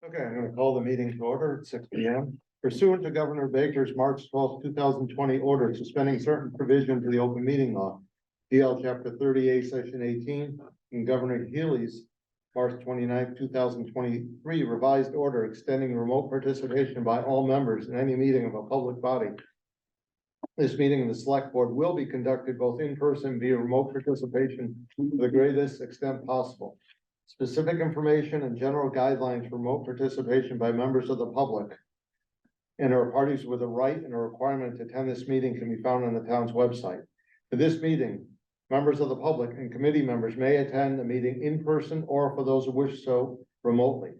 Okay, I'm going to call the meeting to order at 6 p.m. Pursuant to Governor Baker's March 12, 2020 order suspending certain provisions of the open meeting law, DL Chapter 38, Section 18, and Governor Healy's March 29, 2023 revised order extending remote participation by all members in any meeting of a public body. This meeting of the Select Board will be conducted both in person via remote participation to the greatest extent possible. Specific information and general guidelines for remote participation by members of the public and or parties with a right and a requirement to attend this meeting can be found on the town's website. For this meeting, members of the public and committee members may attend the meeting in person or, for those who wish so, remotely.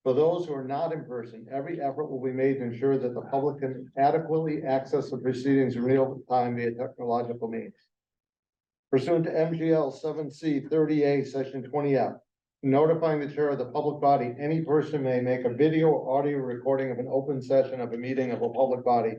For those who are not in person, every effort will be made to ensure that the public can adequately access the proceedings in real time via technological means. Pursuant to MGL 7C 30A Section 20F, notifying the chair of the public body, any person may make a video or audio recording of an open session of a meeting of a public body,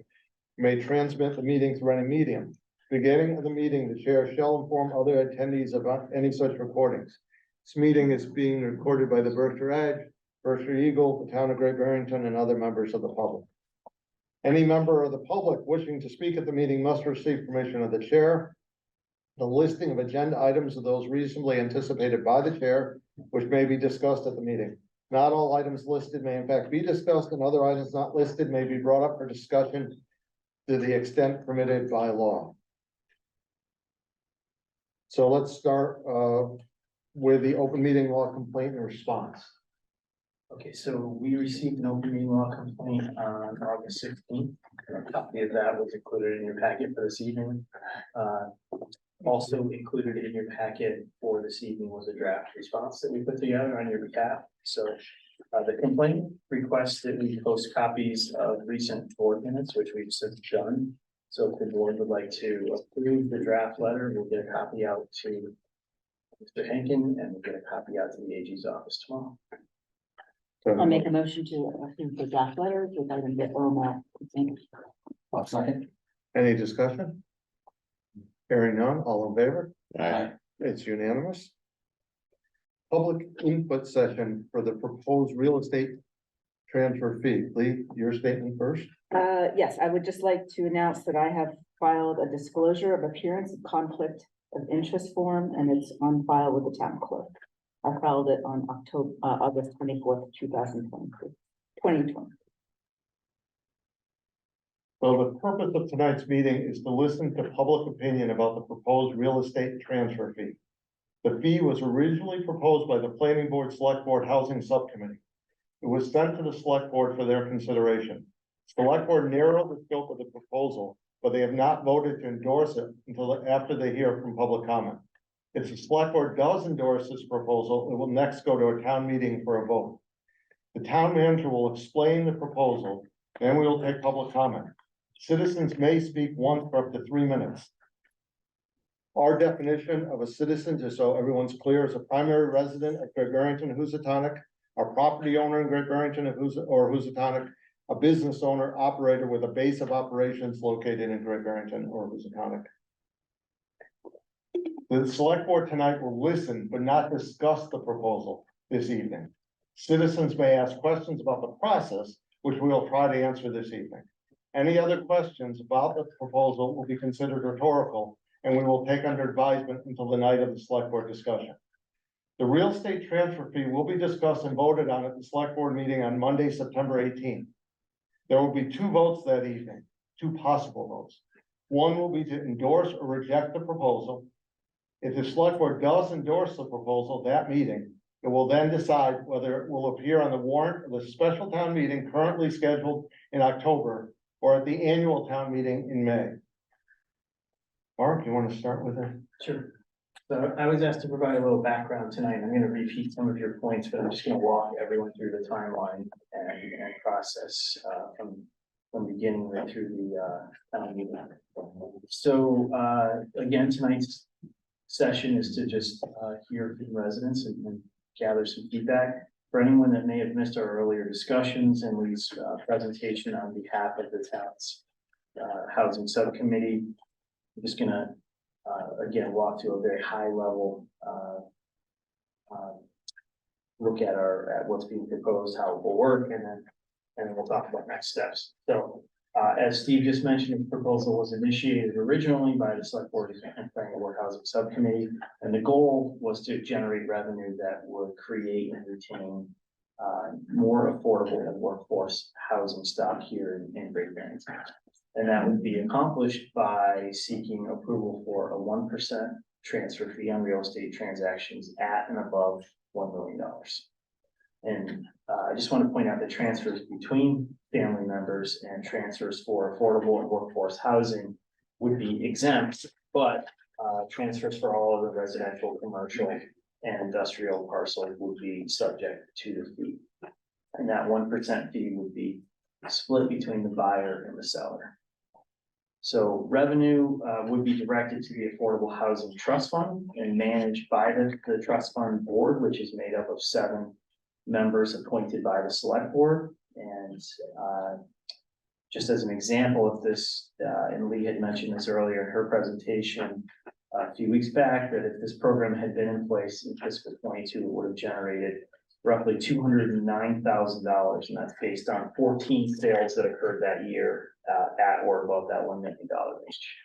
may transmit the meeting through any medium. Beginning of the meeting, the chair shall inform other attendees about any such recordings. This meeting is being recorded by the Berkshire Edge, Berkshire Eagle, the town of Great Barrington, and other members of the public. Any member of the public wishing to speak at the meeting must receive permission of the chair. The listing of agenda items are those reasonably anticipated by the chair, which may be discussed at the meeting. Not all items listed may in fact be discussed, and other items not listed may be brought up for discussion to the extent permitted by law. So let's start with the open meeting law complaint and response. Okay, so we received an open meeting law complaint on August 16th. A copy of that was included in your packet for this evening. Also included in your packet for this evening was a draft response that we put together on your behalf. So the complaint requests that we post copies of recent board minutes, which we've since done. So if the board would like to approve the draft letter, we'll get a copy out to Mr. Henkin and we'll get a copy out to the AG's office tomorrow. I'll make a motion to approve the draft letter with item that I'll second. Any discussion? Hearing none, all in favor? Aye. It's unanimous. Public input session for the proposed real estate transfer fee. Lee, your statement first. Yes, I would just like to announce that I have filed a disclosure of appearance of conflict of interest form, and it's on file with the town clerk. I filed it on August 24th, 2020. So the purpose of tonight's meeting is to listen to public opinion about the proposed real estate transfer fee. The fee was originally proposed by the Planning Board Select Board Housing Subcommittee. It was sent to the Select Board for their consideration. Select Board narrowed the scope of the proposal, but they have not voted to endorse it until after they hear from public comment. If the Select Board does endorse this proposal, it will next go to a town meeting for a vote. The town manager will explain the proposal, then we will take public comment. Citizens may speak once for up to 3 minutes. Our definition of a citizen, just so everyone's clear, is a primary resident of Great Barrington, Housatonic, a property owner in Great Barrington or Housatonic, a business owner, operator with a base of operations located in Great Barrington or Housatonic. The Select Board tonight will listen but not discuss the proposal this evening. Citizens may ask questions about the process, which we will try to answer this evening. Any other questions about the proposal will be considered rhetorical, and we will take under advisement until the night of the Select Board discussion. The real estate transfer fee will be discussed and voted on at the Select Board meeting on Monday, September 18th. There will be 2 votes that evening, 2 possible votes. One will be to endorse or reject the proposal. If the Select Board does endorse the proposal that meeting, it will then decide whether it will appear on the warrant of the special town meeting currently scheduled in October or at the annual town meeting in May. Mark, you want to start with it? Sure. So I was asked to provide a little background tonight. I'm going to repeat some of your points, but I'm just going to walk everyone through the timeline and process from beginning right through the town meeting. So again, tonight's session is to just hear from residents and gather some feedback. For anyone that may have missed our earlier discussions and Lee's presentation on behalf of the town's housing subcommittee, I'm just going to again walk through a very high level look at at what's being proposed, how it will work, and then we'll talk about next steps. So, as Steve just mentioned, the proposal was initiated originally by the Select Board and Planning Board Housing Subcommittee, and the goal was to generate revenue that would create and retain more affordable and workforce housing stock here in Great Barrington. And that would be accomplished by seeking approval for a 1% transfer fee on real estate transactions at and above $1 million. And I just want to point out that transfers between family members and transfers for affordable and workforce housing would be exempt, but transfers for all of the residential, commercial, and industrial parcels would be subject to the fee. And that 1% fee would be split between the buyer and the seller. So revenue would be directed to the Affordable Housing Trust Fund and managed by the Trust Fund Board, which is made up of 7 members appointed by the Select Board. And just as an example of this, and Lee had mentioned this earlier in her presentation a few weeks back, that if this program had been in place in fiscal 22, it would have generated roughly $209,000, and that's based on 14 sales that occurred that year at or above that $1 million range.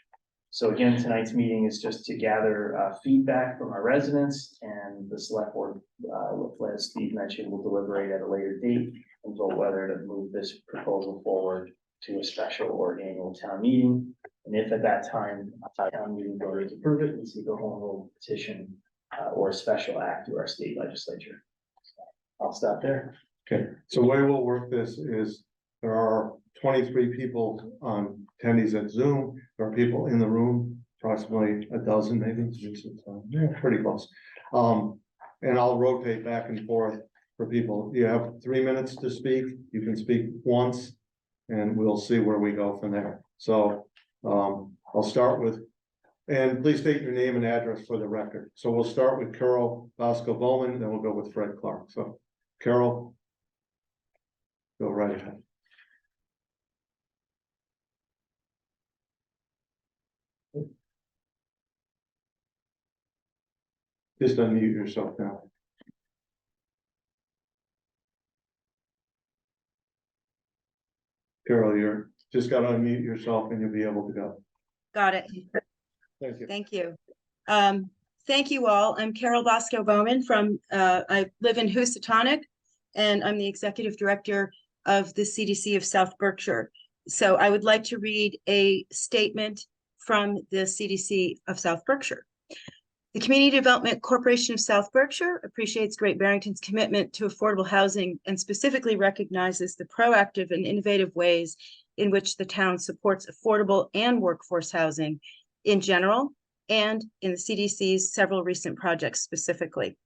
So again, tonight's meeting is just to gather feedback from our residents, and the Select Board, as Steve mentioned, will deliberate at a later date and vote whether to move this proposal forward to a special or annual town meeting. And if at that time, town meeting voters approve it, we seek a home rule petition or a special act to our state legislature. I'll stop there. Okay, so the way we'll work this is there are 23 people on attendees at Zoom. There are people in the room, approximately a dozen maybe. Yeah, pretty close. And I'll rotate back and forth for people. You have 3 minutes to speak. You can speak once and we'll see where we go from there. So I'll start with, and please state your name and address for the record. So we'll start with Carol Bosco Baumann, then we'll go with Fred Clark. So Carol, go right ahead. Just unmute yourself now. Carol, you're just got to unmute yourself and you'll be able to go. Got it. Thank you. Thank you. Thank you all. I'm Carol Bosco Baumann from, I live in Housatonic, and I'm the executive director of the CDC of South Berkshire. So I would like to read a statement from the CDC of South Berkshire. The Community Development Corporation of South Berkshire appreciates Great Barrington's commitment to affordable housing and specifically recognizes the proactive and innovative ways in which the town supports affordable and workforce housing in general and in the CDC's several recent projects specifically.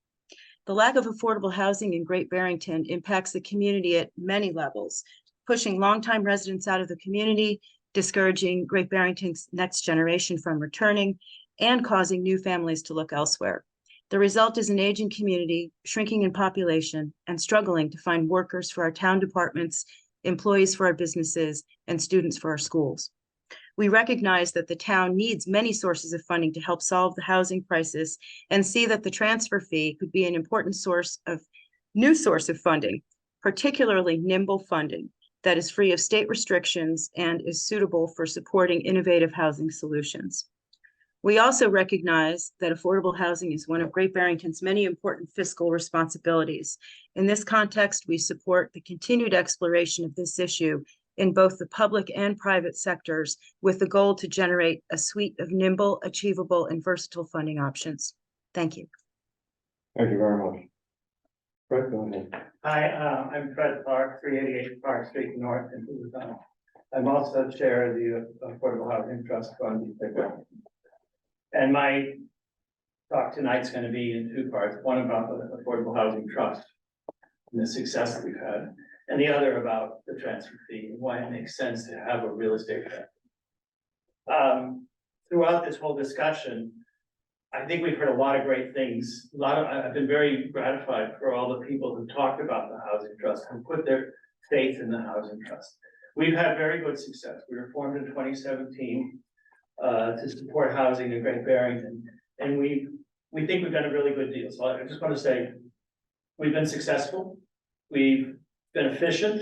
The lack of affordable housing in Great Barrington impacts the community at many levels, pushing longtime residents out of the community, discouraging Great Barrington's next generation from returning, and causing new families to look elsewhere. The result is an aging community, shrinking in population, and struggling to find workers for our town departments, employees for our businesses, and students for our schools. We recognize that the town needs many sources of funding to help solve the housing crisis and see that the transfer fee could be an important new source of funding, particularly nimble funding that is free of state restrictions and is suitable for supporting innovative housing solutions. We also recognize that affordable housing is one of Great Barrington's many important fiscal responsibilities. In this context, we support the continued exploration of this issue in both the public and private sectors with the goal to generate a suite of nimble, achievable, and versatile funding options. Thank you. Thank you very much. Fred, go ahead. Hi, I'm Fred Clark, 388 Park Street North in Housatonic. I'm also chair of the Affordable Housing Trust Fund. And my talk tonight's going to be in 2 parts. One about the Affordable Housing Trust and the success that we've had, and the other about the transfer fee and why it makes sense to have a real estate transfer. Throughout this whole discussion, I think we've heard a lot of great things. I've been very gratified for all the people who talked about the housing trust and put their faith in the housing trust. We've had very good success. We were formed in 2017 to support housing in Great Barrington, and we think we've done a really good deal. So I just want to say We've been successful. We've been efficient.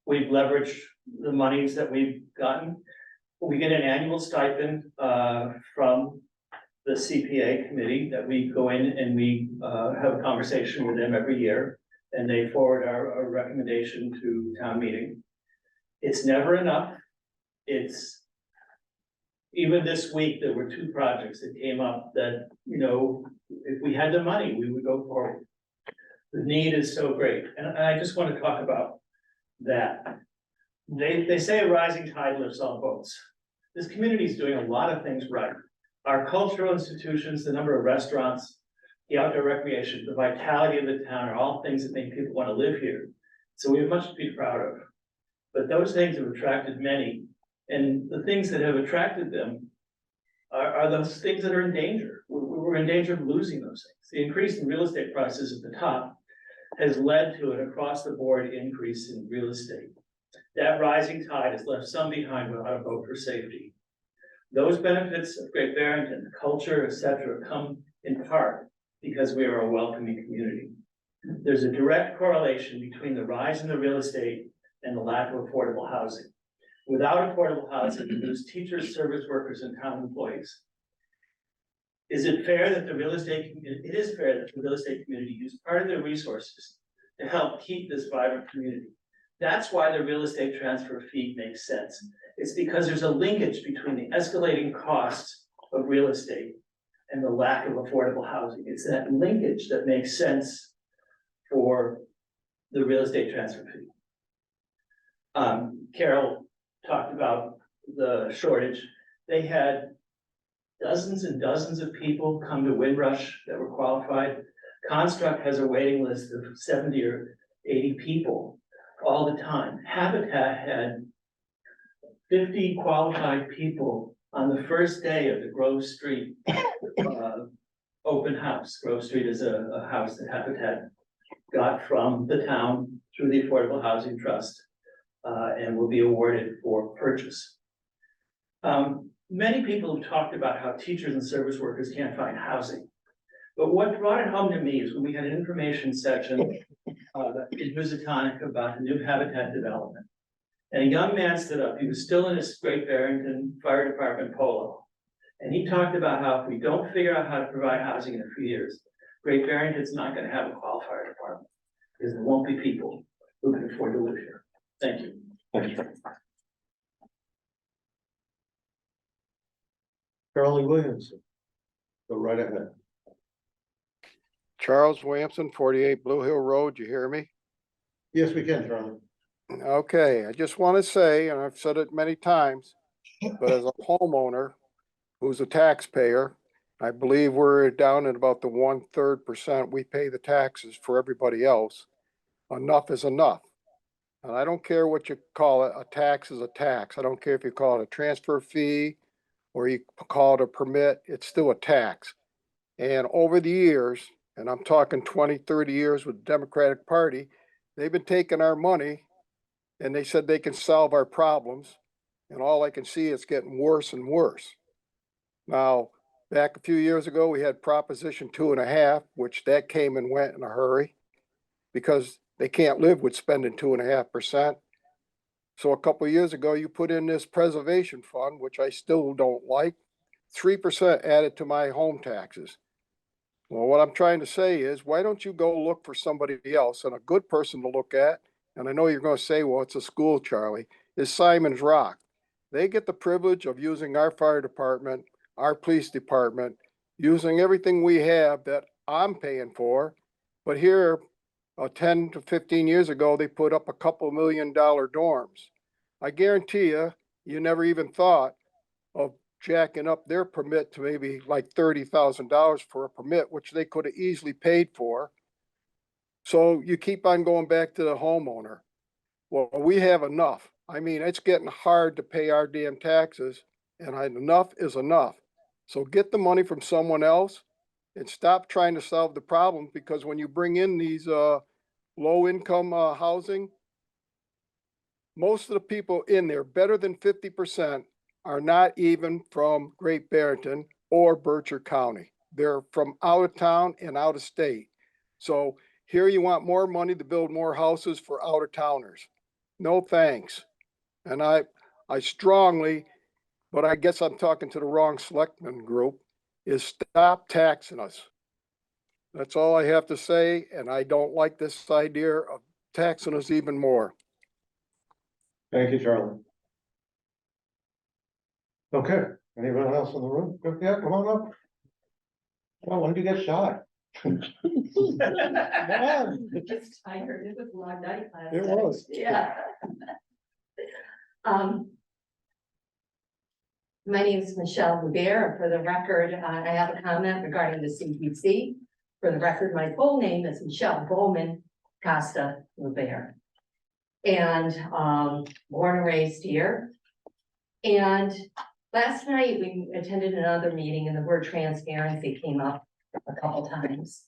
We've leveraged the monies that we've gotten. We get an annual stipend from the CPA committee that we go in and we have a conversation with them every year. And they forward our recommendation to town meeting. It's never enough. It's, even this week, there were 2 projects that came up that, you know, if we had the money, we would go forward. The need is so great. And I just want to talk about that. They say a rising tide lifts all boats. This community is doing a lot of things right. Our cultural institutions, the number of restaurants, the outdoor recreation, the vitality of the town are all things that make people want to live here. So we have much to be proud of. But those things have attracted many. And the things that have attracted them are those things that are in danger. We're in danger of losing those things. The increase in real estate prices at the top has led to an across the board increase in real estate. That rising tide has left some behind without a vote for safety. Those benefits of Great Barrington, culture, etc., come in part because we are a welcoming community. There's a direct correlation between the rise in the real estate and the lack of affordable housing. Without affordable housing, we lose teachers, service workers, and town employees. Is it fair that the real estate, it is fair that the real estate community use part of their resources to help keep this vibrant community. That's why the real estate transfer fee makes sense. It's because there's a linkage between the escalating costs of real estate and the lack of affordable housing. It's that linkage that makes sense for the real estate transfer fee. Carol talked about the shortage. They had dozens and dozens of people come to Windrush that were qualified. Construct has a waiting list of 70 or 80 people all the time. Habitat had 50 qualified people on the first day of the Grove Street open house. Grove Street is a house that Habitat got from the town through the Affordable Housing Trust and will be awarded for purchase. Many people have talked about how teachers and service workers can't find housing. But what brought it home to me is when we had an information section in Housatonic about the new Habitat development. And a young man stood up, he was still in his Great Barrington Fire Department polo. And he talked about how if we don't figure out how to provide housing in a few years, Great Barrington's not going to have a qualified department because there won't be people who can afford to live here. Thank you. Thanks. Charlie Williamson, go right ahead. Charles Williamson, 48 Blue Hill Road. You hear me? Yes, we can, Charlie. Okay, I just want to say, and I've said it many times, but as a homeowner who's a taxpayer, I believe we're down at about the 1/3% we pay the taxes for everybody else. Enough is enough. And I don't care what you call it, a tax is a tax. I don't care if you call it a transfer fee or you call it a permit, it's still a tax. And over the years, and I'm talking 20, 30 years with the Democratic Party, they've been taking our money and they said they can solve our problems. And all I can see is getting worse and worse. Now, back a few years ago, we had Proposition 2.5, which that came and went in a hurry because they can't live with spending 2.5%. So a couple of years ago, you put in this preservation fund, which I still don't like, 3% added to my home taxes. Well, what I'm trying to say is, why don't you go look for somebody else and a good person to look at? And I know you're going to say, well, it's a school, Charlie, is Simon's Rock. They get the privilege of using our fire department, our police department, using everything we have that I'm paying for. But here, 10 to 15 years ago, they put up a couple $1 million dorms. I guarantee you, you never even thought of jacking up their permit to maybe like $30,000 for a permit, which they could have easily paid for. So you keep on going back to the homeowner. Well, we have enough. I mean, it's getting hard to pay our damn taxes, and enough is enough. So get the money from someone else and stop trying to solve the problem, because when you bring in these low income housing, most of the people in there, better than 50%, are not even from Great Barrington or Berkshire County. They're from out of town and out of state. So Here you want more money to build more houses for out of towners. No thanks. And I strongly, but I guess I'm talking to the wrong selectman group, is stop taxing us. That's all I have to say, and I don't like this idea of taxing us even more. Thank you, Charlie. Okay, anyone else in the room? Yeah, come on up. Well, when did you get shot? Come on. Just tired, it was a long night last It night. was. Yeah. My name is Michelle Louvier, and for the record, I have a comment regarding the CPC. For the record, my full name is Michelle Baumann Costa Louvier. And, born and raised here. And last night we attended another meeting and the word transparency came up a couple times.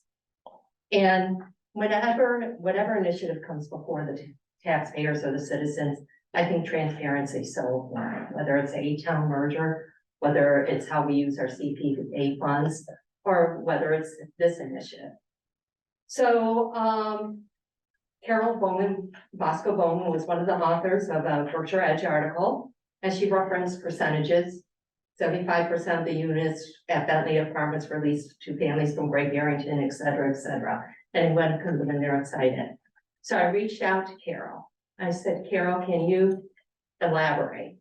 And whatever initiative comes before the taxpayers or the citizens, I think transparency is so important, whether it's a town merger, whether it's how we use our CPA funds, or whether it's this initiative. So, Carol Baumann, Bosco Baumann was one of the authors of a Berkshire Edge article, and she referenced percentages. 75% of the units at Bentley Apartments were leased to families from Great Barrington, et cetera, et cetera. Anyone could live in there excited. So I reached out to Carol. I said, Carol, can you elaborate?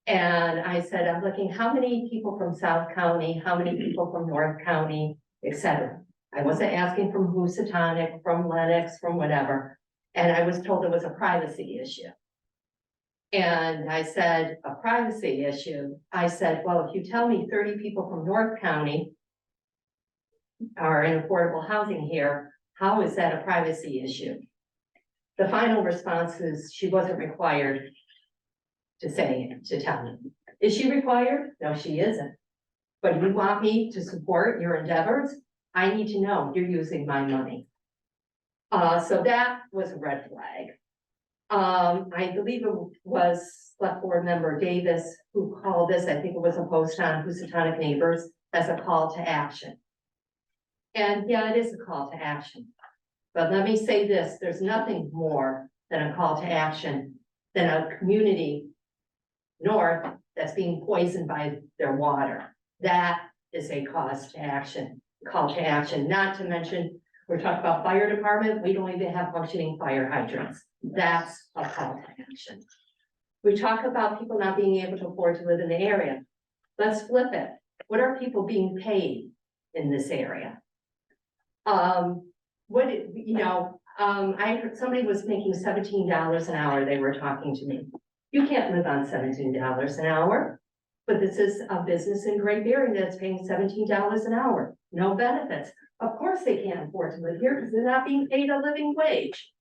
And I said, I'm looking, how many people from South County, how many people from North County, et cetera. I wasn't asking from Housatonic, from Lenox, from whatever. And I was told it was a privacy issue. And I said, a privacy issue. I said, well, if you tell me 30 people from North County are in affordable housing here, how is that a privacy issue? The final response is she wasn't required to say it, to tell me. Is she required? No, she isn't. But you want me to support your endeavors? I need to know you're using my money. So that was a red flag. I believe it was select board member Davis who called this, I think it was a post on Housatonic Neighbors, as a call to action. And yeah, it is a call to action. But let me say this, there's nothing more than a call to action than a community north that's being poisoned by their water. That is a call to action, not to mention, we're talking about fire department, we don't even have functioning fire hydrants. That's a call to action. We talk about people not being able to afford to live in the area. Let's flip it. What are people being paid in this area? I heard somebody was making $17 an hour, they were talking to me. You can't live on $17 an hour, but this is a business in Great Barrington that's paying $17 an hour, no benefits. Of course they can't afford to live here because they're not being paid a living wage.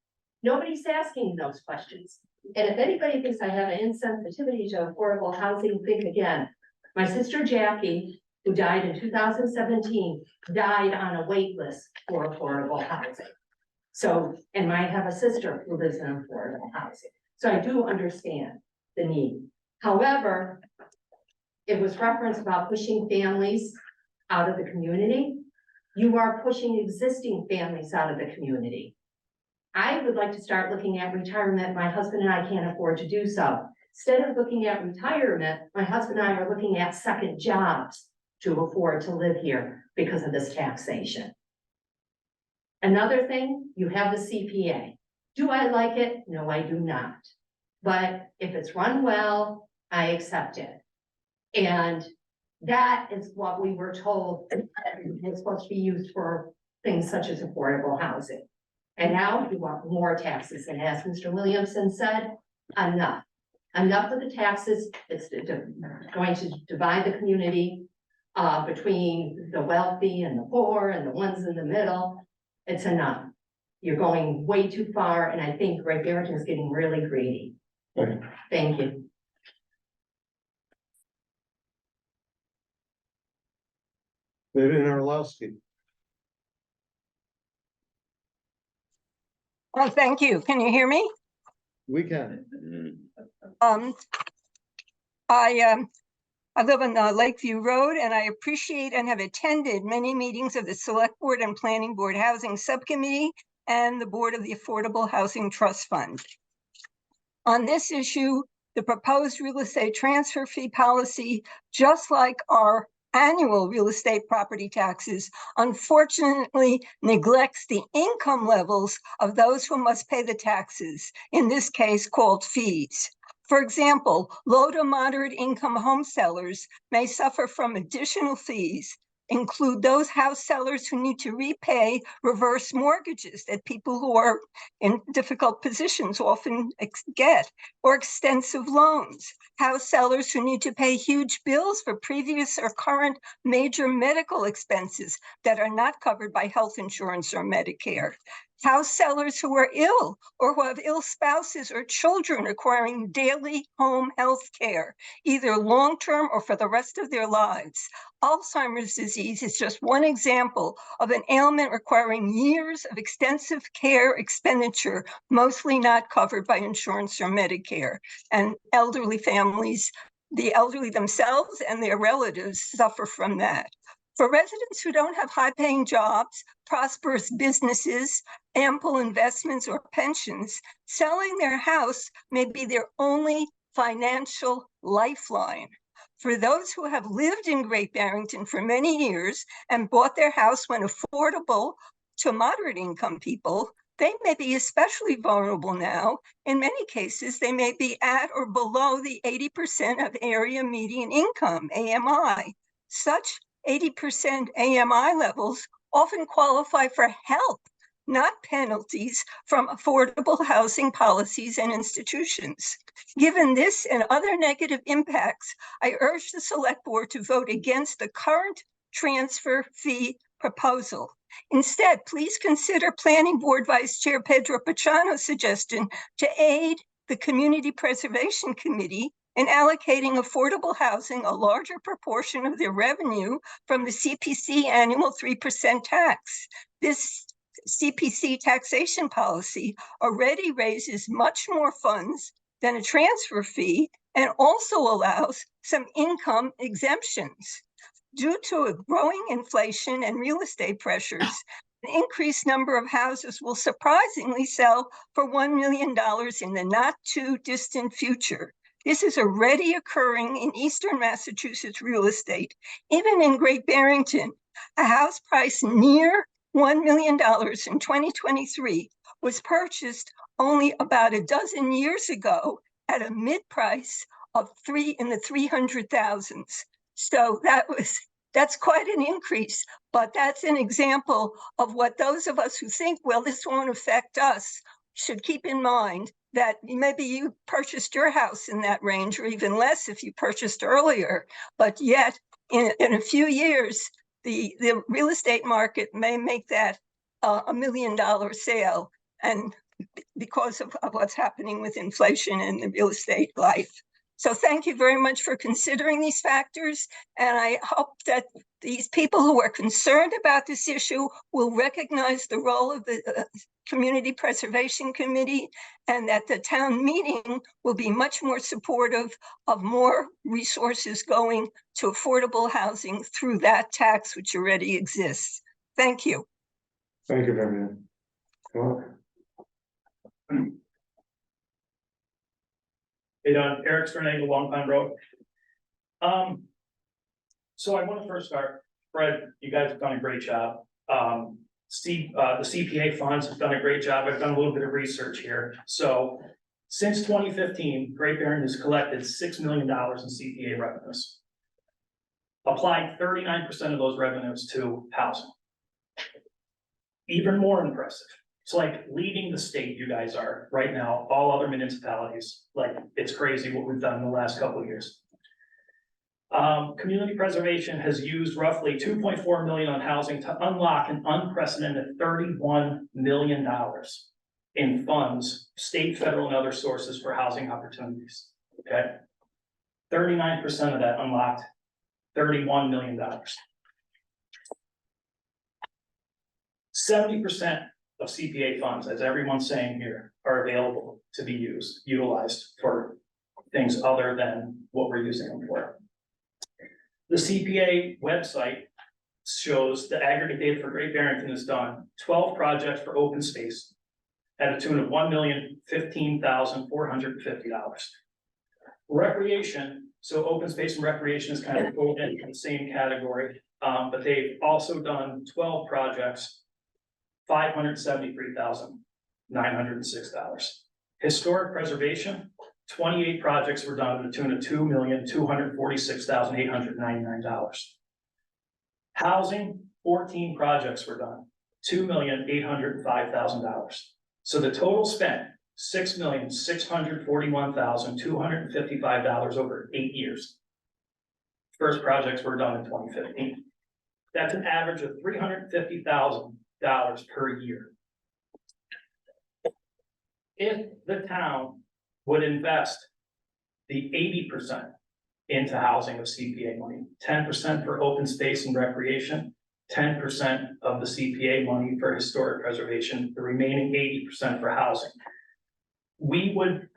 Nobody's asking those questions. And if anybody thinks I have an insensitivity to affordable housing, think again. My sister Jackie, who died in 2017, died on a wait list for affordable housing. So, and I have a sister who lives in affordable housing. So I do understand the need. However, it was referenced about pushing families out of the community. You are pushing existing families out of the community. I would like to start looking at retirement. My husband and I can't afford to do so. Instead of looking at retirement, my husband and I are looking at second jobs to afford to live here because of this taxation. Another thing, you have the CPA. Do I like it? No, I do not. But if it's run well, I accept it. And that is what we were told was supposed to be used for things such as affordable housing. And now you want more taxes. And as Mr. Williamson said, enough. Enough with the taxes. It's going to divide the community between the wealthy and the poor and the ones in the middle. It's enough. You're going way too far. And I think Great Barrington is getting really greedy. Thank you. Vivian Orlowski. Oh, thank you. Can you hear me? We can. I I live on Lakeview Road, and I appreciate and have attended many meetings of the Select Board and Planning Board Housing Subcommittee and the Board of the Affordable Housing Trust Fund. On this issue, the proposed real estate transfer fee policy, just like our annual real estate property taxes, unfortunately neglects the income levels of those who must pay the taxes, in this case called fees. For example, low to moderate income home sellers may suffer from additional fees, include those house sellers who need to repay reverse mortgages that people who are in difficult positions often get, or extensive loans, house sellers who need to pay huge bills for previous or current major medical expenses that are not covered by health insurance or Medicare, house sellers who are ill or who have ill spouses or children requiring daily home health care, either long-term or for the rest of their lives. Alzheimer's disease is just one example of an ailment requiring years of extensive care expenditure, mostly not covered by insurance or Medicare. And elderly families, the elderly themselves and their relatives suffer from that. For residents who don't have high-paying jobs, prosperous businesses, ample investments, or pensions, selling their house may be their only financial lifeline. For those who have lived in Great Barrington for many years and bought their house when affordable to moderate income people, they may be especially vulnerable now. In many cases, they may be at or below the 80% of area median income, AMI. Such 80% AMI levels often qualify for help, not penalties from affordable housing policies and institutions. Given this and other negative impacts, I urge the Select Board to vote against the current transfer fee proposal. Instead, please consider Planning Board Vice Chair Pedro Pachano's suggestion to aid the Community Preservation Committee in allocating affordable housing a larger proportion of their revenue from the CPC annual 3% tax. This CPC taxation policy already raises much more funds than a transfer fee and also allows some income exemptions. Due to a growing inflation and real estate pressures, an increased number of houses will surprisingly sell for $1 million in the not too distant future. This is already occurring in Eastern Massachusetts real estate. Even in Great Barrington, a house price near $1 million in 2023 was purchased only about a dozen years ago at a mid-price of in the 300,000s. So that's quite an increase, but that's an example of what those of us who think, well, this won't affect us, should keep in mind that maybe you purchased your house in that range, or even less if you purchased earlier, but yet in a few years, the real estate market may make that $1 million sale, and because of what's happening with inflation in the real estate life. So thank you very much for considering these factors, and I hope that these people who are concerned about this issue will recognize the role of the Community Preservation Committee, and that the town meeting will be much more supportive of more resources going to affordable housing through that tax which already exists. Thank you. Thank you, Vivian. Hey, Don, Eric Sternagel, Long Pine Road. So I want to first start, Fred, you guys have done a great job. The CPA funds have done a great job. I've done a little bit of research here. So since 2015, Great Barrington has collected $6 million in CPA revenues. Applied 39% of those revenues to housing. Even more impressive. It's like leading the state, you guys are right now, all other municipalities. Like, it's crazy what we've done in the last couple of years. Community preservation has used roughly $2.4 million on housing to unlock an unprecedented $31 million in funds, state, federal, and other sources for housing opportunities. Okay, 39% of that unlocked $31 million. 70% of CPA funds, as everyone's saying here, are available to be utilized for things other than what we're using them for. The CPA website shows the aggregate data for Great Barrington is done, 12 projects for open space at a tune of $1,015,450. Recreation, so open space and recreation is kind of pulled into the same category, but they've also done 12 projects, $573,906. Historic preservation, 28 projects were done at a tune of $2,246,899. Housing, 14 projects were done, $2,805,000. So the total spent, $6,641,255 over 8 years. First projects were done in 2015. That's an average of $350,000 per year. If the town would invest the 80% into housing of CPA money, 10% for open space and recreation, 10% of the CPA money for historic preservation, the remaining 80% for housing. We would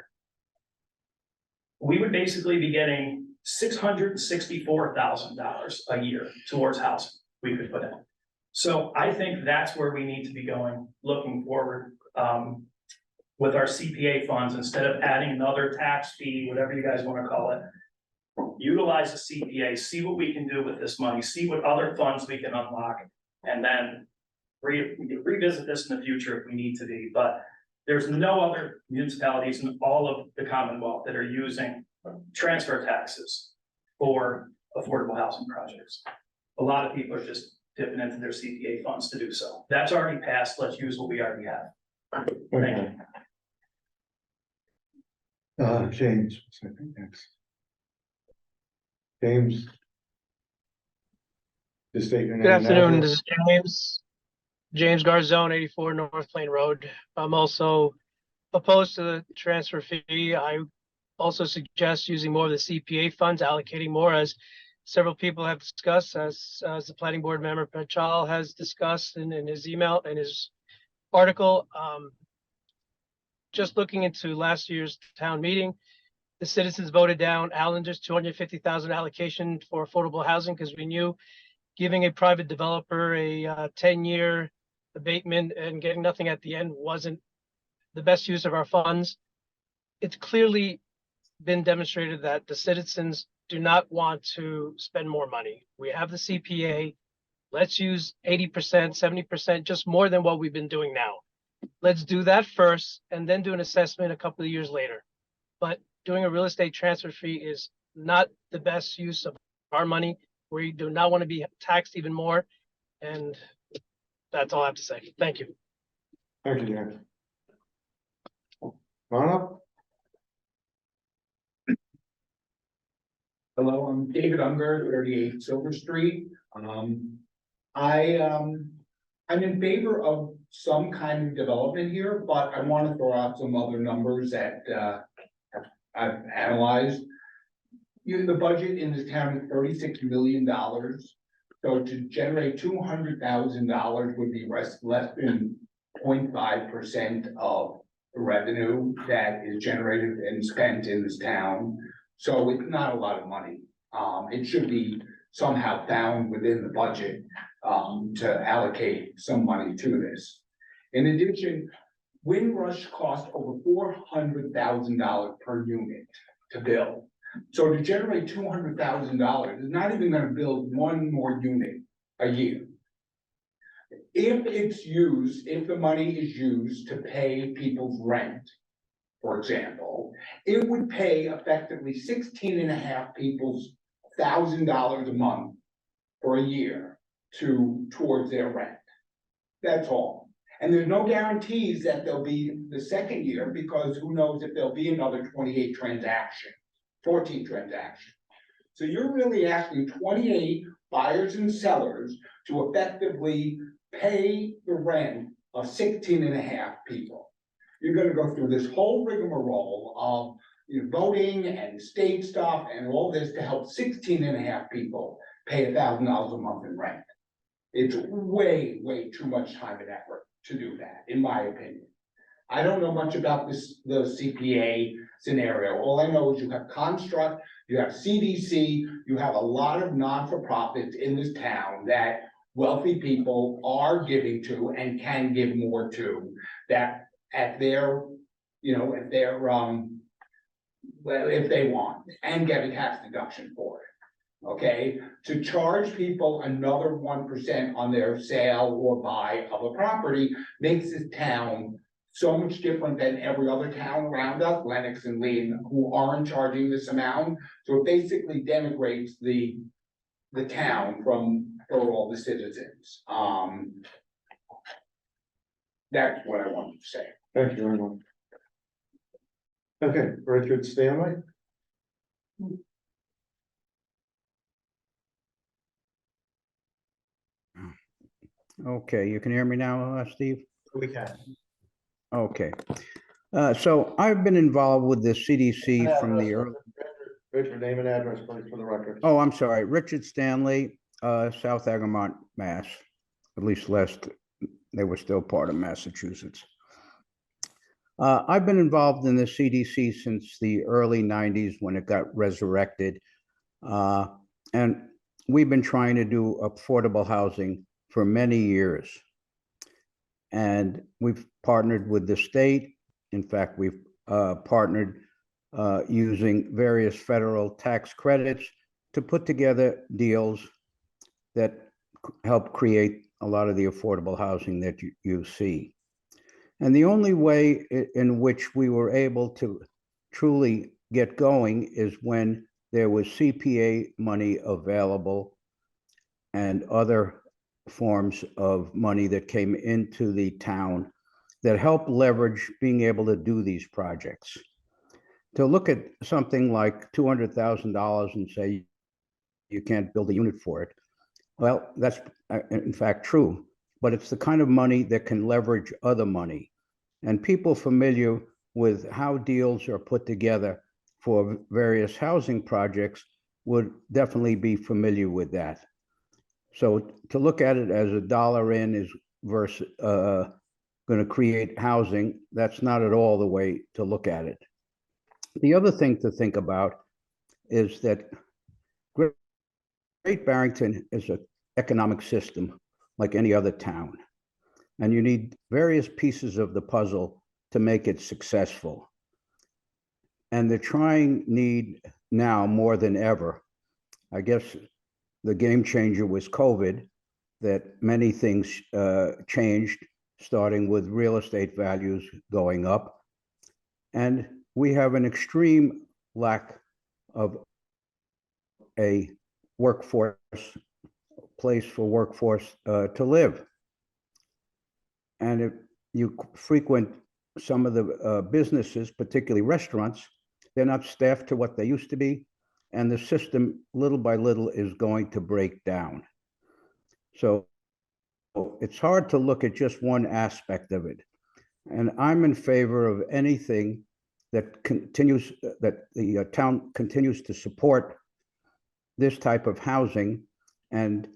basically be getting $664,000 a year towards housing we could put in. So I think that's where we need to be going, looking forward, with our CPA funds, instead of adding another tax fee, whatever you guys want to call it. Utilize the CPA, see what we can do with this money, see what other funds we can unlock, and then revisit this in the future if we need to be. But there's no other municipalities in all of the Commonwealth that are using transfer taxes for affordable housing projects. A lot of people are just dipping into their CPA funds to do so. That's already passed. Let's use what we already have. Thank you. James, I think next. James. Just state your name. Good and afternoon, address. this is James Garzone, 84 North Plain Road. I'm also opposed to the transfer fee. I also suggest using more of the CPA funds, allocating more, as several people have discussed, as the planning board member Pachal has discussed in his email and his article. Just looking into last year's town meeting, the citizens voted down Allender's $250,000 allocation for affordable housing because we knew giving a private developer a 10-year abatement and getting nothing at the end wasn't the best use of our funds. It's clearly been demonstrated that the citizens do not want to spend more money. We have the CPA. Let's use 80%, 70%, just more than what we've been doing now. Let's do that first and then do an assessment a couple of years later. But doing a real estate transfer fee is not the best use of our money. We do not want to be taxed even more. And that's all I have to say. Thank you. Thank you, James. Come on up. Hello, I'm David Unger, 38 Silver Street. I'm in favor of some kind of development here, but I want to throw out some other numbers that I've analyzed. The budget in this town is $36 million. So to generate $200,000 would be less than 0.5% of the revenue that is generated and spent in this town. So it's not a lot of money. It should be somehow found within the budget to allocate some money to this. In addition, Windrush cost over $400,000 per unit to build. So to generate $200,000 is not even going to build one more unit a year. If the money is used to pay people's rent, for example, it would pay effectively 16.5 people's $1,000 a month for a year towards their rent. That's all. And there's no guarantees that there'll be the second year, because who knows if there'll be another 14 transactions. So you're really asking 28 buyers and sellers to effectively pay the rent of 16.5 people. You're gonna go through this whole rigmarole of voting and state stuff and all this to help 16.5 people pay $1,000 a month in rent. It's way, way too much time and effort to do that, in my opinion. I don't know much about the CPA scenario. All I know is you have Construct, you have CDC, you have a lot of non-for-profits in this town that wealthy people are giving to and can give more to, that at their, if they're, well, if they want, and get a tax deduction for it. Okay, to charge people another 1% on their sale or buy of a property makes this town so much different than every other town around us, Lenox and Lee, who aren't charging this amount. So it basically denigrates the town for all the citizens. That's what I wanted to say. Thank you very much. Okay, Richard Stanley. Okay, you can hear me now, Steve? We can. Okay. So I've been involved with the CDC from the early. Richard, name and address, please, for the record. Oh, I'm sorry, Richard Stanley, South Agamont, Mass. At least they were still part of Massachusetts. I've been involved in the CDC since the early 90s when it got resurrected. And we've been trying to do affordable housing for many years. And we've partnered with the state. In fact, we've partnered using various federal tax credits to put together deals that help create a lot of the affordable housing that you see. And the only way in which we were able to truly get going is when there was CPA money available and other forms of money that came into the town that helped leverage being able to do these projects. To look at something like $200,000 and say you can't build a unit for it, well, that's in fact true, but it's the kind of money that can leverage other money. And people familiar with how deals are put together for various housing projects would definitely be familiar with that. So to look at it as a dollar in is versus going to create housing, that's not at all the way to look at it. The other thing to think about is that Great Barrington is an economic system like any other town. And you need various pieces of the puzzle to make it successful. And the trying need now more than ever, I guess the game changer was COVID, that many things changed, starting with real estate values going up. And we have an extreme lack of a workforce, place for workforce to live. And if you frequent some of the businesses, particularly restaurants, they're not staffed to what they used to be. And the system, little by little, is going to break down. So it's hard to look at just one aspect of it. And I'm in favor of anything that continues, that the town continues to support this type of housing. And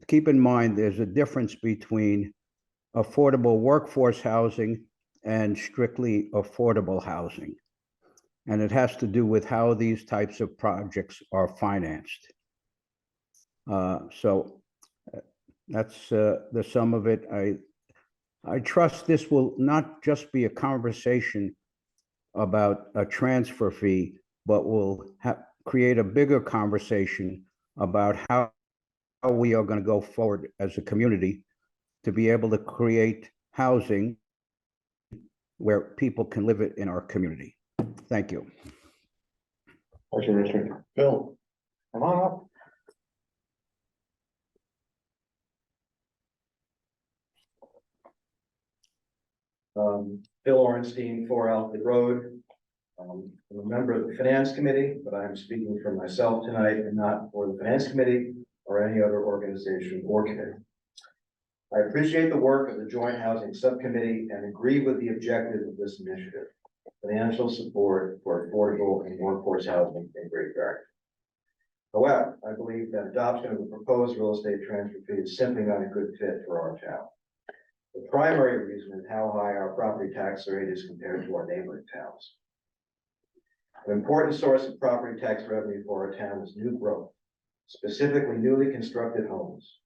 keep in mind, there's a difference between affordable workforce housing and strictly affordable housing. And it has to do with how these types of projects are financed. So that's the sum of it. I trust this will not just be a conversation about a transfer fee, but will create a bigger conversation about how we are going to go forward as a community to be able to create housing where people can live it in our community. Thank you. Thank you, Richard. Bill, come on up. Bill Orenstein, 4 Alfred Road. I'm a member of the Finance Committee, but I'm speaking for myself tonight and not for the Finance Committee or any other organization or committee. I appreciate the work of the Joint Housing Subcommittee and agree with the objective of this initiative: financial support for affordable and workforce housing in Great Barrington. However, I believe that adoption of the proposed real estate transfer fee is simply not a good fit for our town. The primary reason is how high our property tax rate is compared to our neighboring towns. An important source of property tax revenue for our town is new growth, specifically newly constructed homes.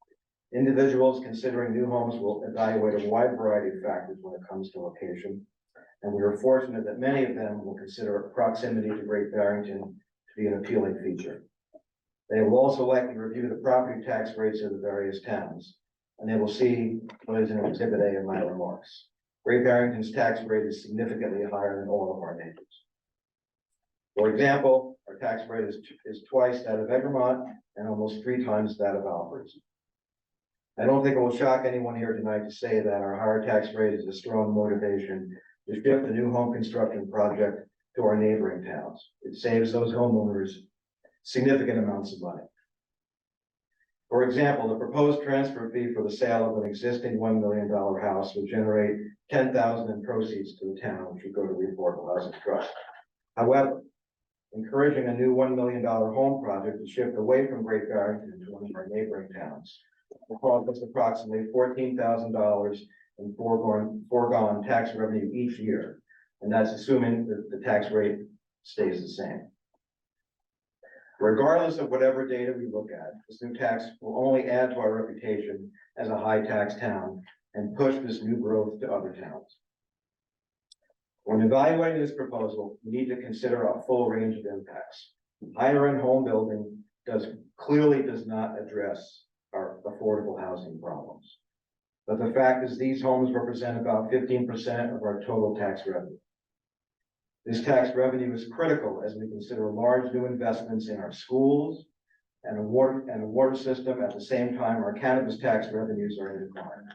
Individuals considering new homes will evaluate a wide variety of factors when it comes to location, and we are fortunate that many of them will consider proximity to Great Barrington to be an appealing feature. They will also likely review the property tax rates of the various towns, and they will see what is in Exhibit A in my remarks. Great Barrington's tax rate is significantly higher than all of our neighbors. For example, our tax rate is twice that of Egremont and almost 3 times that of Alfred's. I don't think it will shock anyone here tonight to say that our higher tax rate is a strong motivation to shift the new home construction project to our neighboring towns. It saves those homeowners significant amounts of money. For example, the proposed transfer fee for the sale of an existing $1 million house would generate $10,000 in proceeds to the town, which would go to the Affordable Housing Trust. However, encouraging a new $1 million home project to shift away from Great Barrington to one of our neighboring towns will cost us approximately $14,000 in foregone tax revenue each year, and that's assuming that the tax rate stays the same. Regardless of whatever data we look at, this new tax will only add to our reputation as a high tax town and push this new growth to other towns. When evaluating this proposal, we need to consider a full range of impacts. Higher end home building clearly does not address our affordable housing problems. But the fact is these homes represent about 15% of our total tax revenue. This tax revenue is critical as we consider large new investments in our schools and a water system. At the same time, our cannabis tax revenues are in decline.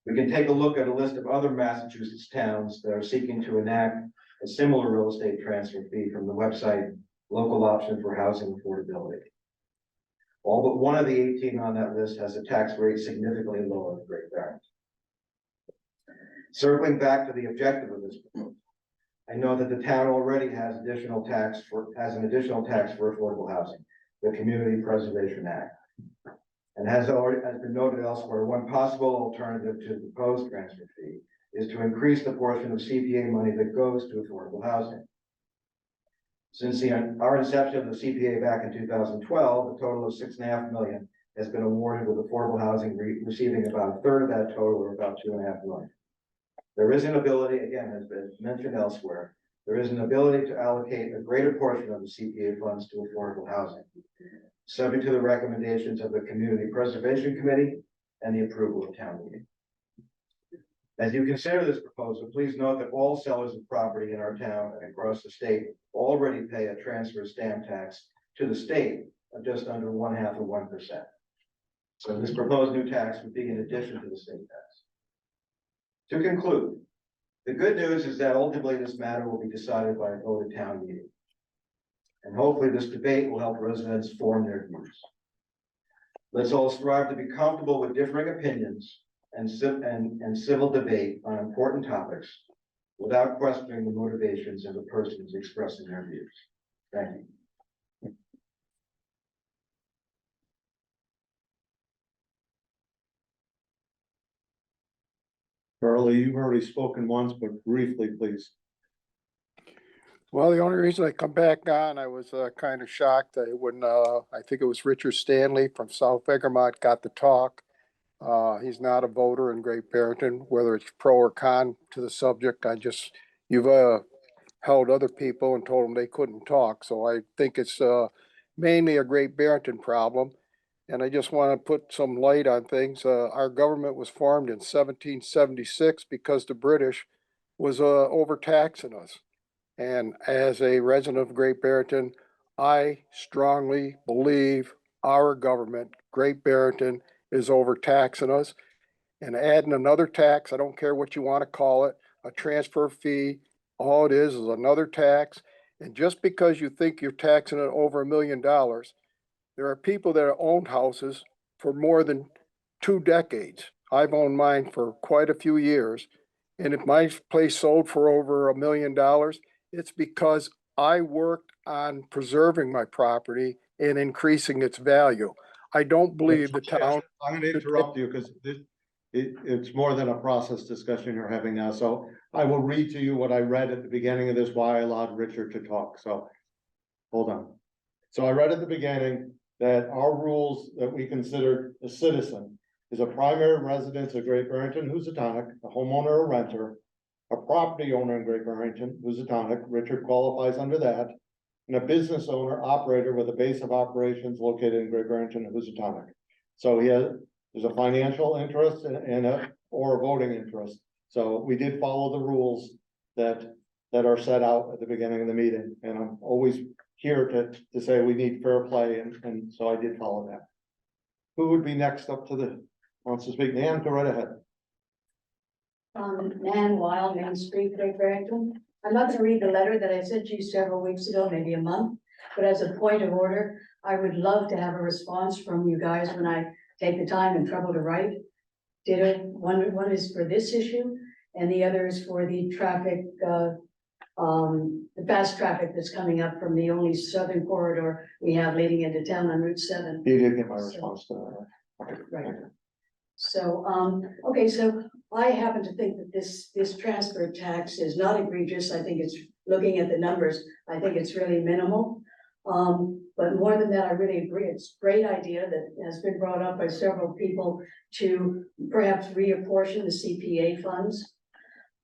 We can take a look at a list of other Massachusetts towns that are seeking to enact a similar real estate transfer fee from the website Local Option for Housing Affordability. All but one of the 18 on that list has a tax rate significantly lower than Great Barrington. Circling back to the objective of this proposal, I know that the town already has an additional tax for affordable housing, the Community Preservation Act. And has been noted elsewhere, one possible alternative to the proposed transfer fee is to increase the portion of CPA money that goes to affordable housing. Since our inception of the CPA back in 2012, a total of $6.5 million has been awarded, with affordable housing receiving about a third of that total, or about $2.5 million. There is an ability, again, as been mentioned elsewhere, there is an ability to allocate a greater portion of the CPA funds to affordable housing, subject to the recommendations of the Community Preservation Committee and the approval of town meeting. As you consider this proposal, please note that all sellers of property in our town and across the state already pay a transfer stamp tax to the state of just under 0.5%. So this proposed new tax would be in addition to the state tax. To conclude, the good news is that ultimately this matter will be decided by a vote at town meeting. And hopefully this debate will help residents form their views. Let's all strive to be comfortable with differing opinions and civil debate on important topics without questioning the motivations of the persons expressing their views. Thank you. Charlie, you've already spoken once, but briefly, please. Well, the only reason I come back on, I was kind of shocked when I think it was Richard Stanley from South Egremont got to talk. He's not a voter in Great Barrington, whether it's pro or con to the subject. You've held other people and told them they couldn't talk. So I think it's mainly a Great Barrington problem. And I just want to put some light on things. Our government was formed in 1776 because the British was overtaxing us. And as a resident of Great Barrington, I strongly believe our government, Great Barrington, is overtaxing us. And adding another tax, I don't care what you want to call it, a transfer fee, all it is another tax. And just because you think you're taxing it over $1 million, there are people that own houses for more than 2 decades. I've owned mine for quite a few years. And if my place sold for over $1 million, it's because I worked on preserving my property and increasing its value. I don't believe the town. I'm going to interrupt you because it's more than a process discussion you're having now, so I will read to you what I read at the beginning of this, why I allowed Richard to talk, so. Hold on. So I read at the beginning that our rules that we consider a citizen is a primary residence of Great Barrington, Housatonic, a homeowner or renter, a property owner in Great Barrington, Housatonic, Richard qualifies under that, and a business owner, operator with a base of operations located in Great Barrington, Housatonic. So there's a financial interest or a voting interest. So we did follow the rules that are set out at the beginning of the meeting, and I'm always here to say we need fair play, and so I did follow that. Who would be next up wants to speak? Nan, go right ahead. Nan Wild, Main Street, Great Barrington. I'm not gonna read the letter that I sent you several weeks ago, maybe a month, but as a point of order, I would love to have a response from you guys when I take the time and trouble to write. One is for this issue, and the other is for the traffic, the fast traffic that's coming up from the only southern corridor we have leading into town on Route 7. You did get my response to that. Okay, Right. thank you. So, okay, so I happen to think that this transfer tax is not egregious. I think it's, looking at the numbers, I think it's really minimal. But more than that, I really agree. It's a great idea that has been brought up by several people to perhaps reapportion the CPA funds.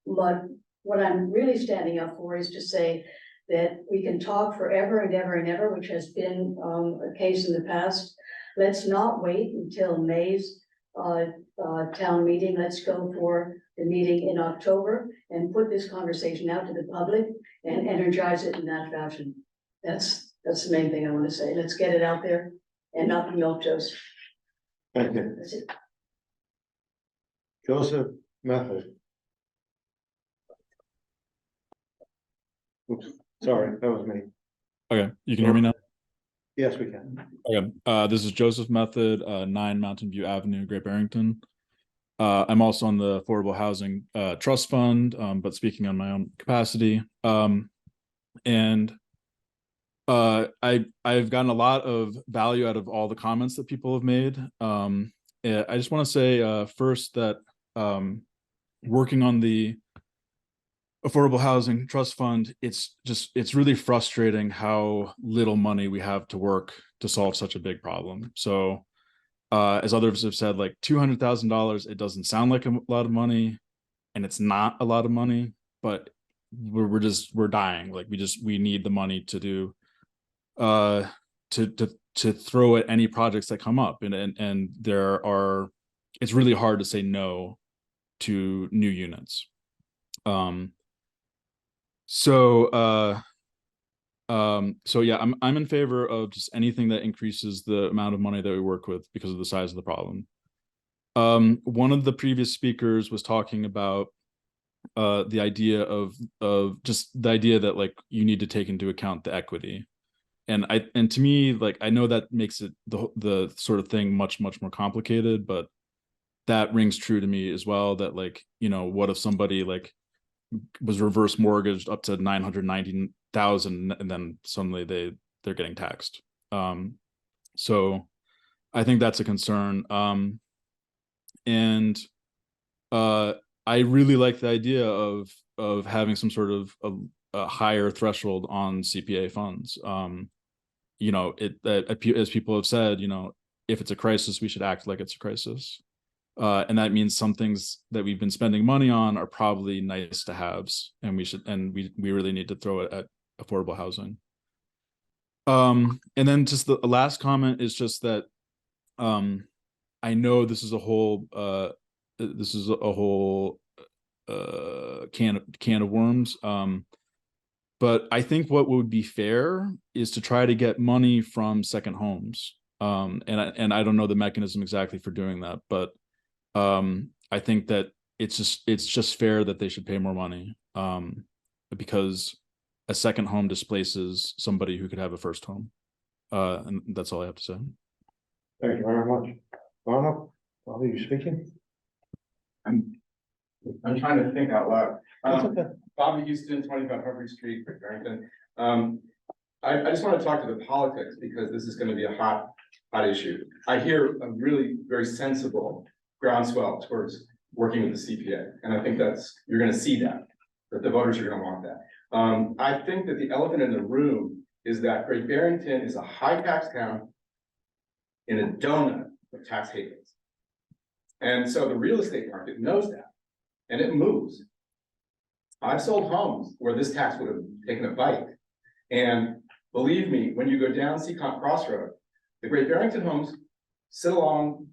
But what I'm really standing up for is to say that we can talk forever and ever and ever, which has been a case in the past. Let's not wait until May's town meeting. Let's go for the meeting in October and put this conversation out to the public and energize it in that fashion. That's the main thing I want to say. Let's get it out there and not be milquetoast. Thank you. That's it. Joseph Method. Oops, sorry, that was me. Okay, you can hear me now? Yes, we can. Okay, this is Joseph Method, 9 Mountain View Avenue, Great Barrington. I'm also on the Affordable Housing Trust Fund, but speaking on my own capacity. And I've gotten a lot of value out of all the comments that people have made. I just want to say first that working on the Affordable Housing Trust Fund, it's really frustrating how little money we have to work to solve such a big problem. So as others have said, like $200,000, it doesn't sound like a lot of money, and it's not a lot of money, but we're dying. Like we need the money to do to throw at any projects that come up, and it's really hard to say no to new units. So yeah, I'm in favor of just anything that increases the amount of money that we work with because of the size of the problem. One of the previous speakers was talking about the idea of just the idea that like you need to take into account the equity. And to me, like, I know that makes it the sort of thing much more complicated, but that rings true to me as well, that like, you know, what if somebody like was reverse mortgaged up to 990,000 and then suddenly they're getting taxed. So I think that's a concern. And I really like the idea of having some sort of a higher threshold on CPA funds. You know, as people have said, you know, if it's a crisis, we should act like it's a crisis. And that means some things that we've been spending money on are probably nice to haves, and we really need to throw it at affordable housing. And then just the last comment is just that I know this is a whole can of worms. But I think what would be fair is to try to get money from second homes. And I don't know the mechanism exactly for doing that, but I think that it's just fair that they should pay more money, because a second home displaces somebody who could have a first home. And that's all I have to say. Thank you very much. Bob, are you speaking? I'm trying to think out loud. That's okay. Bobby Houston, 25 Harvard Street, Barrington. I just want to talk to the politics because this is going to be a hot issue. I hear a really very sensible groundswell towards working with the CPA. And I think you're gonna see that the voters are gonna want that. I think that the elephant in the room is that Great Barrington is a high tax town in a donut of tax havens. And so the real estate market knows that, and it moves. I've sold homes where this tax would have taken a bite. And believe me, when you go down Seacon Crossroad, the Great Barrington homes sit along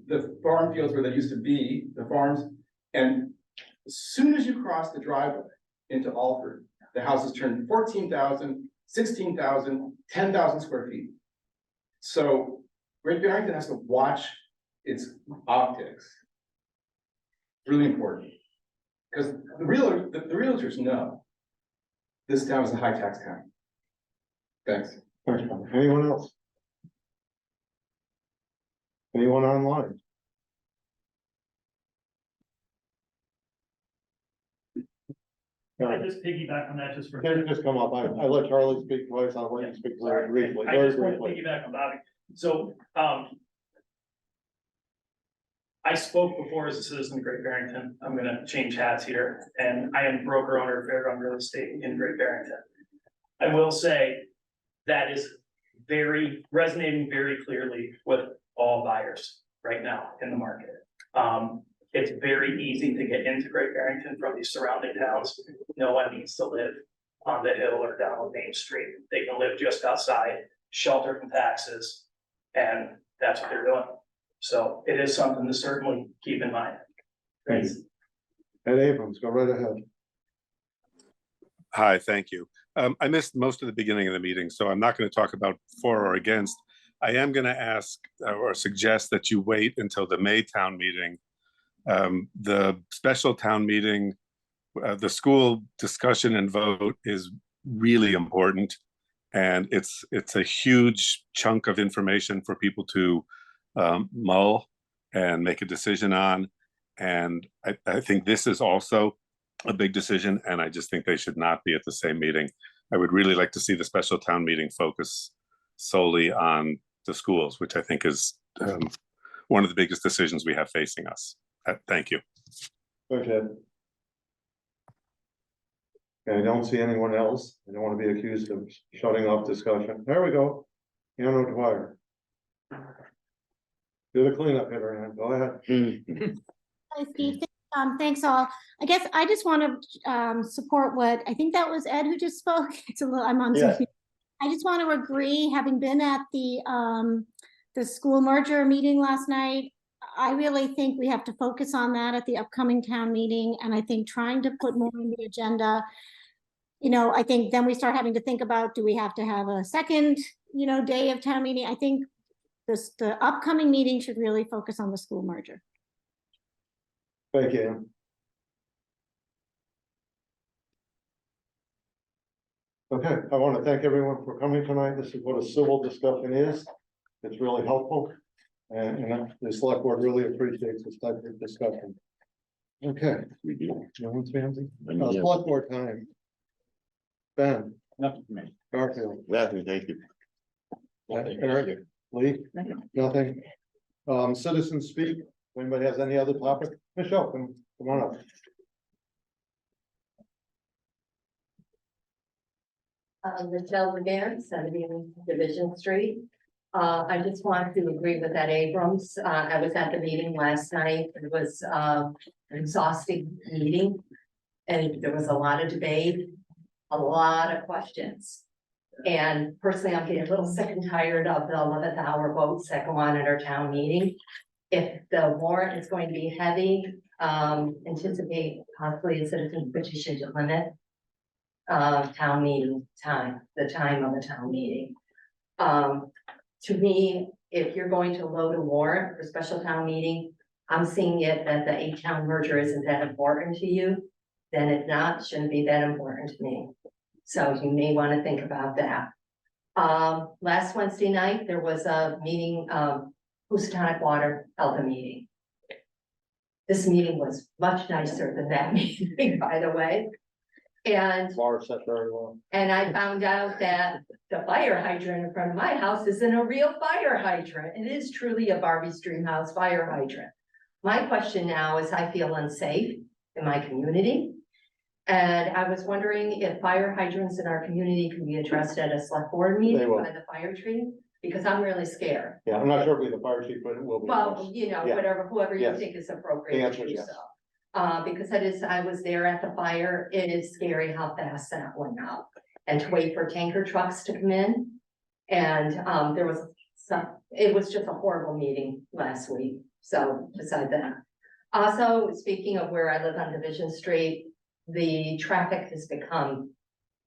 the farm fields where they used to be, the farms. And as soon as you cross the driveway into Alford, the houses turn 14,000, 16,000, 10,000 square feet. So Great Barrington has to watch its optics. Really important. Because the realtors know this town is a high tax town. Thanks. Thanks, Tom. Anyone else? Anyone online? Can I just piggyback on that just for? Just come up. I let Charlie speak twice. I'll let you speak very briefly. I Very just want to briefly. piggyback on Bobby. So, I spoke before as a citizen of Great Barrington. I'm gonna change hats here, and I am broker owner of Fairground Real Estate in Great Barrington. I will say that is resonating very clearly with all buyers right now in the market. It's very easy to get into Great Barrington from these surrounding towns. No one needs to live on the hill or down on Main Street. They can live just outside, shelter from taxes, and that's what they're doing. So it is something to certainly keep in mind. Thanks. Ed Abrams, go right ahead. Hi, thank you. I missed most of the beginning of the meeting, so I'm not going to talk about for or against. I am going to ask or suggest that you wait until the May town meeting. The special town meeting, the school discussion and vote is really important. And it's a huge chunk of information for people to mull and make a decision on. And I think this is also a big decision, and I just think they should not be at the same meeting. I would really like to see the special town meeting focus solely on the schools, which I think is one of the biggest decisions we have facing us. Thank you. Okay. I don't see anyone else. I don't want to be accused of shutting off discussion. There we go. Anna Dwyer. Do the cleanup hitter, Ann. Go ahead. Hi, Steve. Thanks all. I guess I just want to support what, I think that was Ed who just spoke. It's a little, I'm on Zoom. I just want to agree, having been at the school merger meeting last night, I really think we have to focus on that at the upcoming town meeting. And I think trying to put more on the agenda, I think then we start having to think about, do we have to have a second, day of town meeting? I think the upcoming meeting should really focus on the school merger. Thank you. Okay, I want to thank everyone for coming tonight. This is what a civil discussion is. It's really helpful. And the select board really appreciates this type of discussion. Okay. We do. No one's fancy. Select board time. Ben. Nothing for me. Garfield. Nothing, thank you. Eric. Lee. Nothing. Citizens speak. If anybody has any other topic? Michelle, come on up. Michelle Levan, 70 Division Street. I just want to agree with Ed Abrams. I was at the meeting last night. It was an exhausting meeting. And there was a lot of debate, a lot of questions. And personally, I'm getting a little sick and tired of the 11th hour votes that go on at our town meeting. If the warrant is going to be heavy, anticipate possibly a citizen petition to limit town meeting time, the time of the town meeting. To me, if you're going to load a warrant for special town meeting, I'm seeing it that the 8-town merger isn't that important to you, then it's not, shouldn't be that important to me. So you may want to think about that. Last Wednesday night, there was a meeting, Housatonic Water held a meeting. This meeting was much nicer than that meeting, by the way. And Said very well. And I found out that the fire hydrant in front of my house isn't a real fire hydrant. It is truly a Barbie Stream House fire hydrant. My question now is I feel unsafe in my community. And I was wondering if fire hydrants in our community can be addressed at a select board They meeting will. by the fire chief, because I'm really scared. Yeah, I'm not sure if we're the fire chief, but it will be. Well, you know, Yeah. whatever, whoever you Yes. think is The appropriate answer to is do yes. so. Because I was there at the fire, it is scary how fast that went out. And to wait for tanker trucks to come in. And, there was it was just a horrible meeting last week, so beside that. Also, speaking of where I live on Division Street, the traffic has become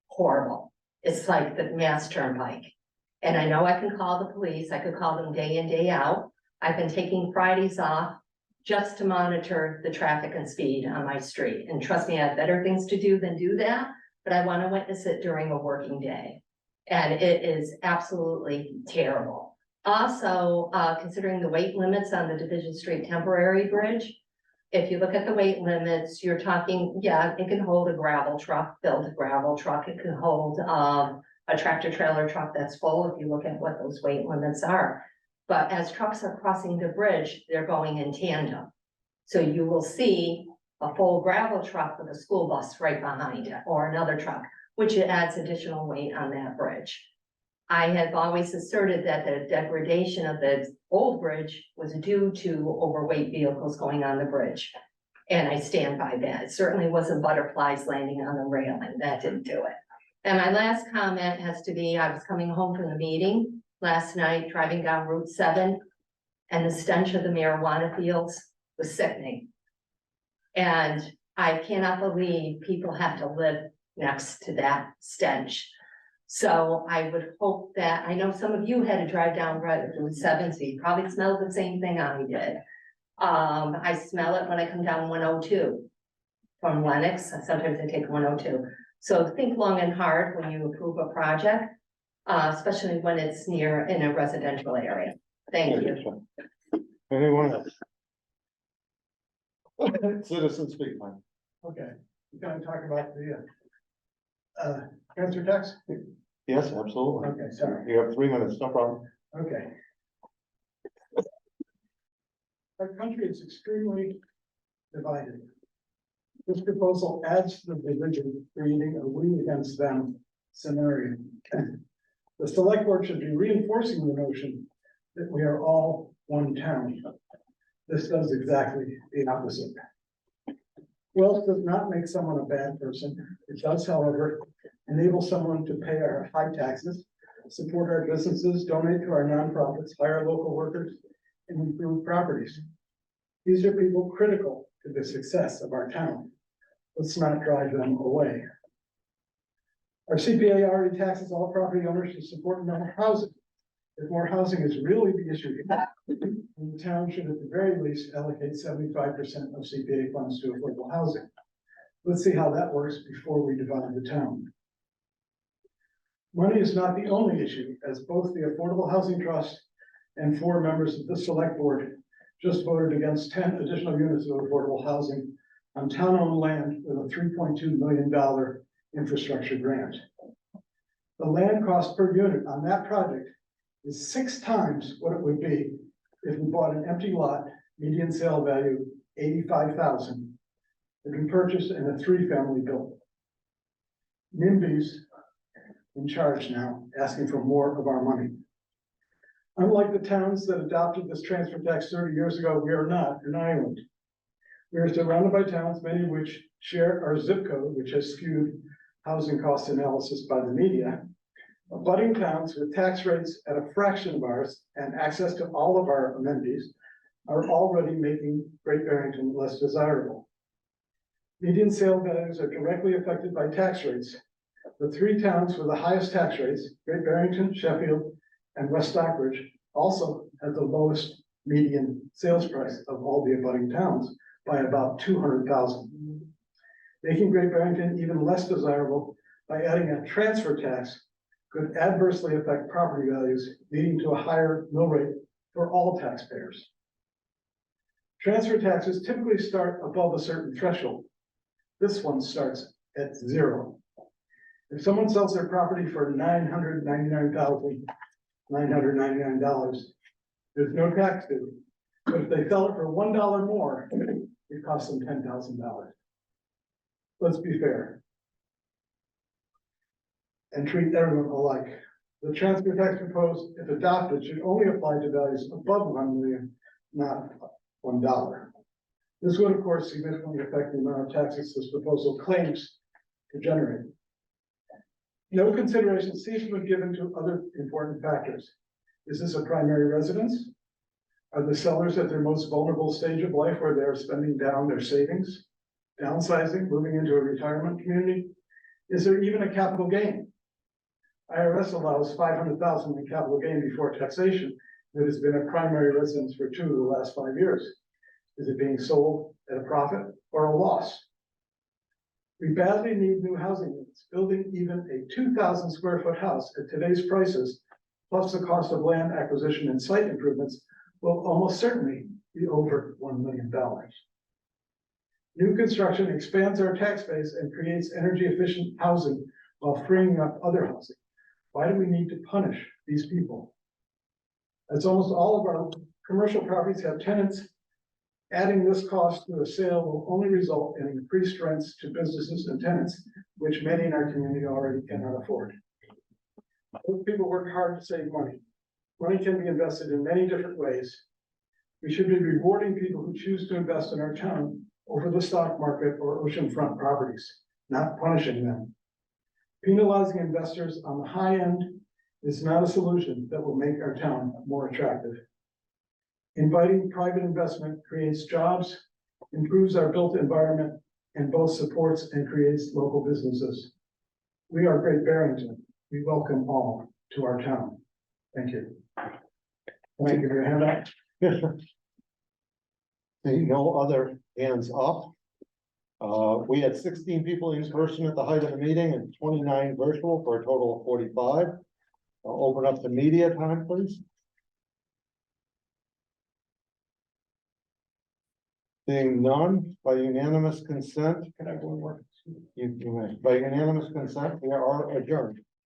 horrible. It's like the Mass Turnpike. And I know I can call the police, I could call them day in, day out. I've been taking Fridays off just to monitor the traffic and speed on my street. And trust me, I have better things to do than do that, but I want to witness it during a working day. And it is absolutely terrible. Also, considering the weight limits on the Division Street temporary bridge, if you look at the weight limits, you're talking, yeah, it can hold a gravel truck, build a gravel truck, it can hold a tractor trailer truck that's full, if you look at what those weight limits are. But as trucks are crossing the bridge, they're going in tandem. So you will see a full gravel truck with a school bus right behind it, or another truck, which adds additional weight on that bridge. I have always asserted that the degradation of the old bridge was due to overweight vehicles going on the bridge. And I stand by that. It certainly wasn't butterflies landing on the railing. That didn't do it. And my last comment has to be, I was coming home from the meeting last night, driving down Route 7, and the stench of the marijuana fields was sickening. And I cannot believe people have to live next to that stench. So I would hope that, I know some of you had to drive down Route 7, so you probably smelled the same thing I did. I smell it when I come down 102 from Lenox. Sometimes I take 102. So think long and hard when you approve a project, especially when it's near in a residential area. Thank you. Anyone else? Citizen speak time. Okay, you're gonna talk about the transfer tax? Yes, absolutely. Okay, sorry. You have 3 minutes, no problem. Okay. Our country is extremely divided. This proposal adds to the division, creating a we against them scenario. The select board should be reinforcing the notion that we are all one town. This does exactly the opposite. Wealth does not make someone a bad person. It does, however, enable someone to pay our high taxes, support our businesses, donate to our nonprofits, hire local workers, and improve properties. These are people critical to the success of our town. Let's not drive them away. Our CPA already taxes all property owners to support more housing. If more housing is really the issue, the town should at the very least allocate 75% of CPA funds to affordable housing. Let's see how that works before we divide the town. Money is not the only issue, as both the Affordable Housing Trust and 4 members of the Select Board just voted against 10 additional units of affordable housing on town-owned land with a $3.2 million infrastructure grant. The land cost per unit on that project is 6 times what it would be if we bought an empty lot, median sale value $85,000, had been purchased in a 3-family building. NIMBY's in charge now, asking for more of our money. Unlike the towns that adopted this transfer tax 30 years ago, we are not an island. We are surrounded by towns, many of which share our zip code, which has skewed housing cost analysis by the media. Abutting towns with tax rates at a fraction of ours and access to all of our amenities are already making Great Barrington less desirable. Median sale values are directly affected by tax rates. The 3 towns with the highest tax rates, Great Barrington, Sheffield, and West Stockbridge, also have the lowest median sales price of all the abutting towns by about $200,000. Making Great Barrington even less desirable by adding a transfer tax could adversely affect property values, leading to a higher mill rate for all taxpayers. Transfer taxes typically start above a certain threshold. This one starts at 0. If someone sells their property for $999,999, there's no tax due. But if they sell it for $1 more, it costs them $10,000. Let's be fair. And treat everyone alike. The transfer tax proposed, if adopted, should only apply to values above 1 million, not $1. This would, of course, significantly affect the amount of taxes this proposal claims to generate. No consideration seems to be given to other important factors. Is this a primary residence? Are the sellers at their most vulnerable stage of life where they are spending down their savings, downsizing, moving into a retirement community? Is there even a capital gain? IRS allows $500,000 in capital gain before taxation that has been a primary residence for 2 of the last 5 years. Is it being sold at a profit or a loss? We badly need new housing units. Building even a 2,000 square foot house at today's prices, plus the cost of land acquisition and site improvements, will almost certainly be over $1 million. New construction expands our tax base and creates energy efficient housing while freeing up other housing. Why do we need to punish these people? As almost all of our commercial properties have tenants, adding this cost to a sale will only result in increased rents to businesses and tenants, which many in our community already cannot afford. Those people work hard to save money. Money can be invested in many different ways. We should be rewarding people who choose to invest in our town over the stock market or oceanfront properties, not punishing them. Penalizing investors on the high end is not a solution that will make our town more attractive. Inviting private investment creates jobs, improves our built environment, and both supports and creates local businesses. We are Great Barrington. We welcome all to our town. Thank you. Thank you for your handout. See, no other hands up. We had 16 people in person at the height of the meeting and 29 virtual for a total of 45. I'll open up the media time, please. Seeing none, by unanimous consent, can I go and work? You may. By unanimous consent, we are adjourned.